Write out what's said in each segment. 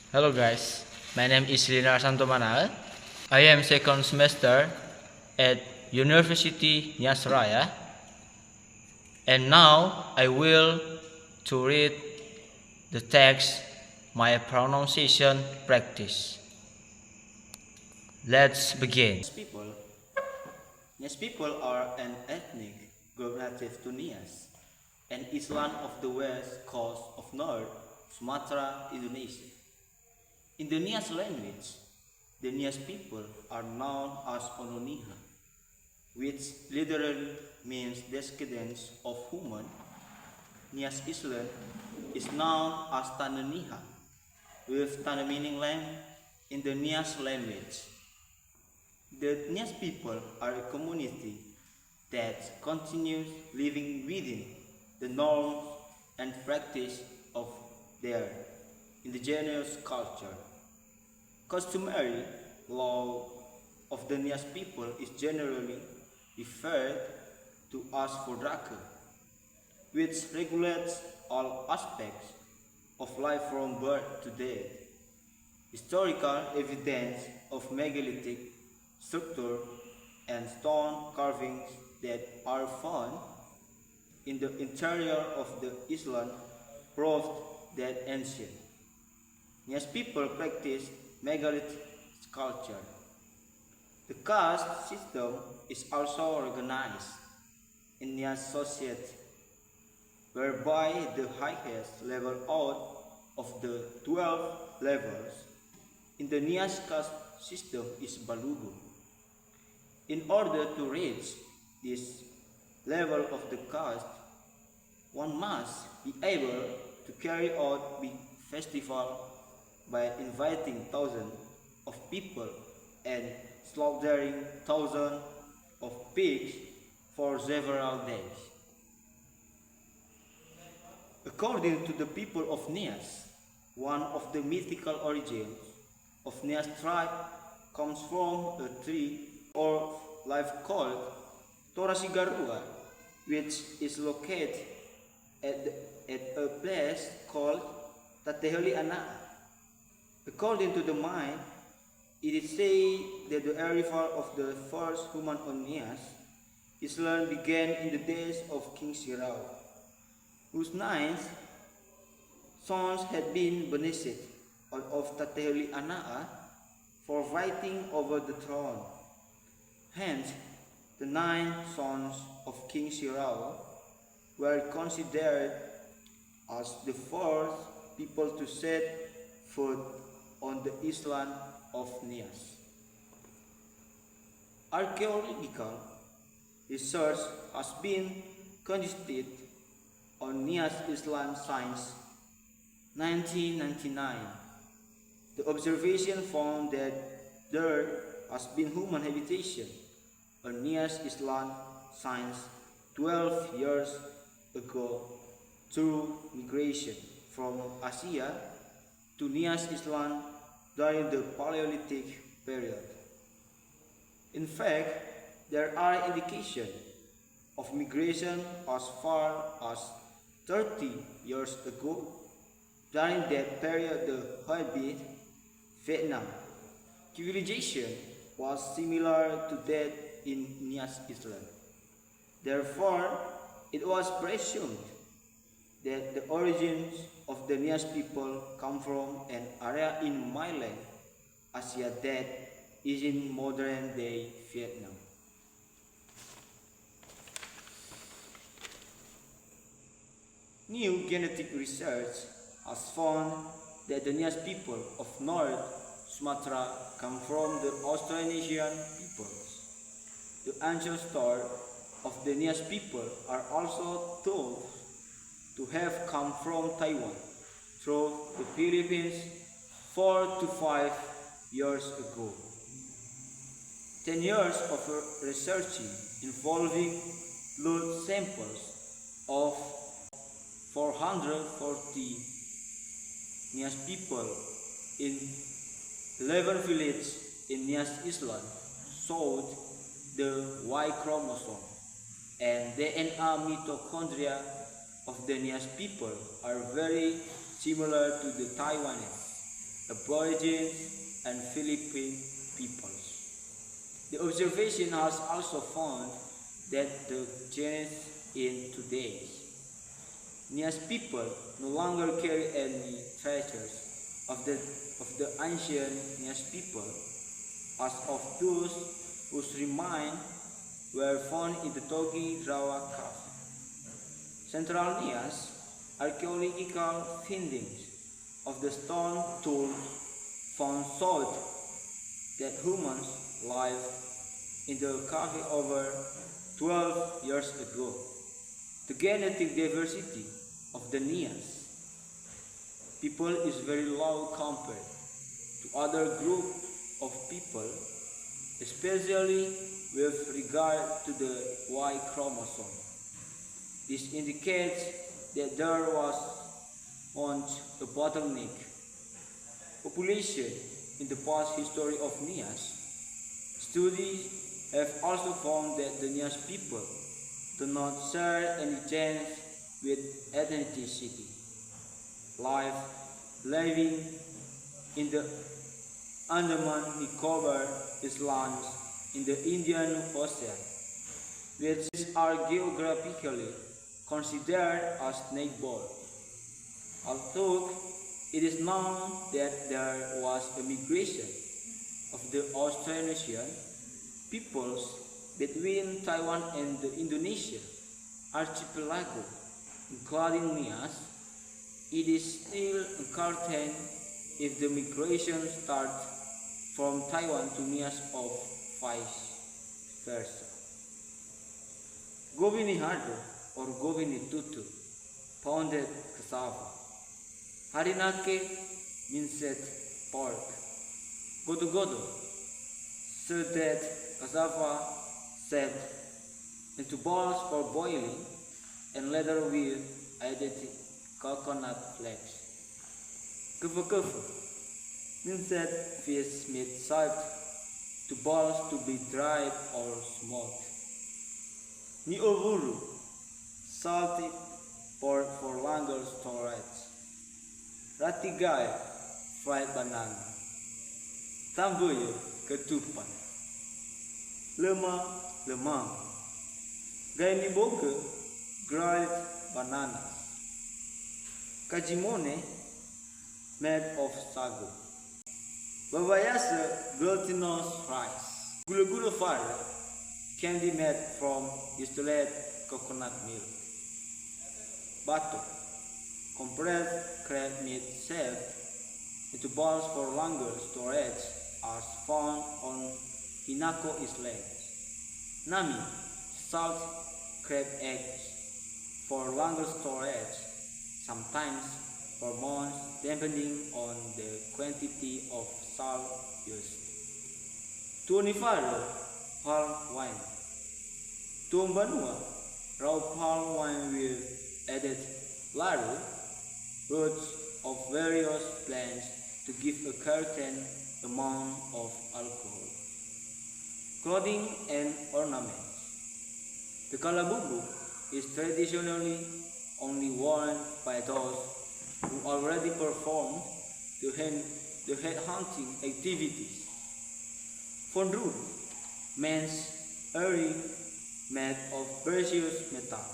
Hello guys, my name is Linar Santomanaal. I am second semester at University Nias Raya, and now I will to read the text my pronunciation practice. Let's begin. People. Nias people are an ethnic group native to Nias, an island of the west coast of North Sumatra, Indonesia. In the Nias language, the Nias people are known as Ononiha, which literally means descendants of human. Nias Island is known as Tananiha, with Tana meaning land in the Nias language. The Nias people are a community that continues living within the norms and practice of their indigenous culture. Customary law of the Nias people is generally referred to as Fordrake, which regulates all aspects of life from birth to death. Historical evidence of megalithic structure and stone carvings that are found in the interior of the island proved that ancient Nias people practiced megalithic sculpture. The caste system is also organized in Nias society, whereby the highest level out of the 12 levels in the Nias caste system is Balugu. In order to reach this level of the caste, one must be able to carry out big festival by inviting thousands of people and slaughtering thousands of pigs for several days. According to the people of Nias, one of the mythical origins of Nias tribe comes from a tree or life called Torasigarua, which is located at a place called Tateholi Anaa. According to the myth, it is said that the arrival of the first human on Nias Island began in the days of King Sirau, whose 9 sons had been banished out of Tateholi Anaa for fighting over the throne. Hence, the 9 sons of King Sirau were considered as the first people to set foot on the island of Nias. Archaeological research has been conducted on Nias Island since 1999. The observation found that there has been human habitation on Nias Island since 12 years ago through migration from Asia to Nias Island during the Paleolithic period. In fact, there are indications of migration as far as 30 years ago. During that period, the Hobbit, Vietnam, civilization was similar to that in Nias Island. Therefore, it was presumed that the origins of the Nias people come from an area in mainland Asia that is in modern-day Vietnam. New genetic research has found that the Nias people of North Sumatra come from the Austronesian peoples. The ancestors of the Nias people are also thought to have come from Taiwan through the Philippines 4 to 5 years ago. 10 years of researching involving blood samples of 440 Nias people in 11 villages in Nias Island showed the Y chromosome and DNA mitochondria of the Nias people are very similar to the Taiwanese. Aborigines, and Philippine peoples. The observation has also found that the genes in today's Nias people no longer carry any traces of the ancient Nias people, as of those whose remains were found in the Togi Rawa Cave. Central Nias archaeological findings of the stone tools found showed that humans lived in the cave over 12 years ago. The genetic diversity of the Nias people is very low compared to other groups of people, especially with regard to the Y chromosome. This indicates that there was once a bottleneck population in the past history of Nias. Studies have also found that the Nias people do not share any genes with ethnicity. Living in the Andaman Nicobar Islands in the Indian Ocean, which are geographically considered as neighbors. Although it is known that there was a migration of the Austronesian peoples between Taiwan and the Indonesian archipelago, including Nias, it is still uncertain if the migration started from Taiwan to Nias or vice versa. Govini Hardo or Govini Tutu pounded cassava. Harinake means pork. Godo Godo salted cassava set into balls for boiling and later with added coconut flakes. Kufu Kufu means fish meat served to balls to be dried or smoked. Niovuru, salted pork for longer storage. Ratigai, fried banana. Tamboyo, ketupat. Lemang. Gainiboke, grilled bananas. Kajimone, made of sago. Babayasa, glutinous rice. Gula-gula fire, candy made from distilled coconut milk. Batok, compressed crab meat shaped into balls for longer storage as found on Hinako Islands. Nami, salt crab eggs for longer storage, sometimes for months depending on the quantity of salt used. Tuanifaro, palm wine. Tuambanua, raw palm wine with added laru, roots of various plants to give a certain amount of alcohol. Clothing and ornaments. The kalabubu is traditionally only worn by those who already performed the head hunting activities. Fondru, men's earring made of precious metal.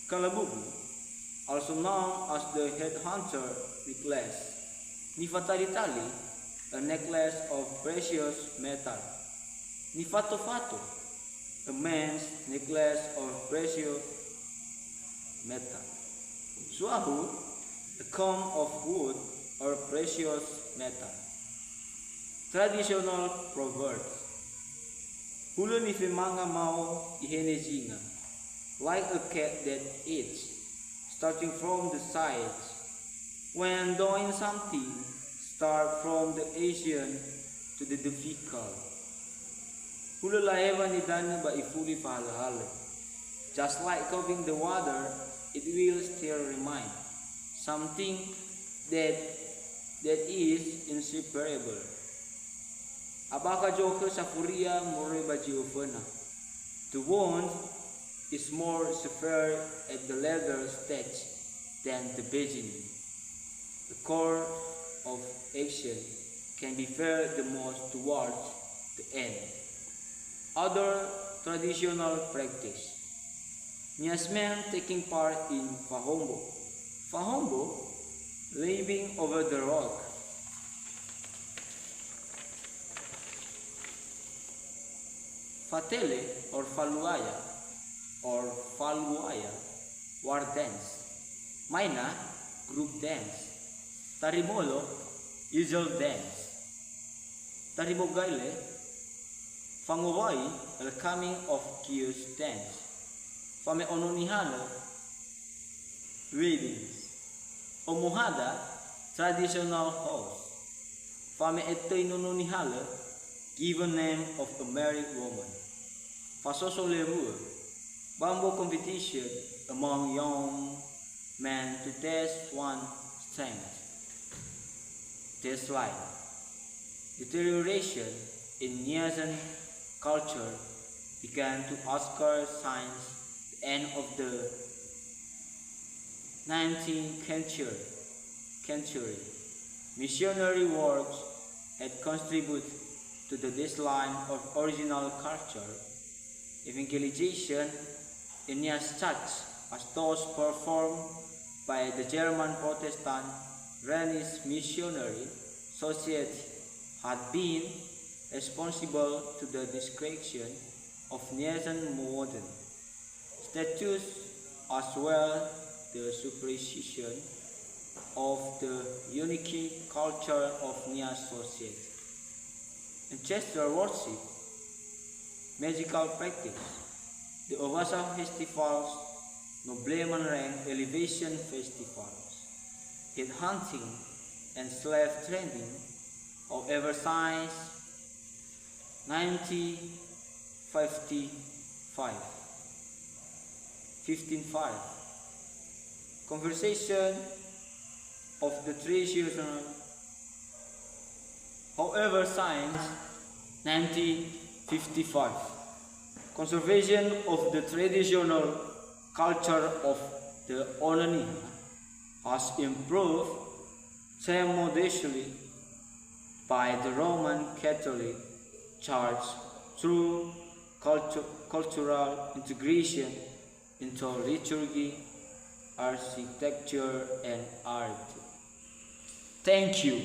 Kalabubu, also known as the headhunter necklace. Nifataritali, a necklace of precious metal. Nifatofato, a man's necklace of precious metal. Suahu, a comb of wood or precious metal. Traditional proverbs. Hulu nifimanga mau ihenezinga, like a cat that eats, starting from the sides. When doing something, start from the Asian to the difficult. Hulu laewa nidana ba ifuli fahalahale. Just like cooking the water, it will still remain something that is inseparable. Abaka Joker Safuria More Bajiofena. The wound is more severe at the later stage than the beginning. The core of action can be felt the most towards the end. Other traditional practice. Niasmen taking part in Fahombo. Fahombo, living over the rock. Fatele or Faluaya, war dance. Maina, group dance. Tarimolo, usual dance. Tarimogaile, Fangowai, welcoming of Kius dance. Fame Ononihana, weddings. Omuhada, traditional house. Fame Etoy Nononihala, given name of a married woman. Fasoso Lerua, bamboo competition among young men to test one's strength. Dislike. Deterioration in Niasan culture began to occur since the end of the 19th century. Missionary works had contributed to the decline of original culture. Evangelization in Nias Church, as those performed by the German Protestant Rhenish Missionary Society, had been responsible to the destruction of Niasan modern statues as well the superstition of the unique culture of Nias society. Ancestral worship, magical practice, the Ovasa festivals, nobleman rank elevation festivals, head hunting and slave trading, however since 1505. Conversation of the traditional, however since 1955. Conservation of the traditional culture of the Onani has improved tremendously by the Roman Catholic Church through cultural integration into liturgy, architecture, and art. Thank you.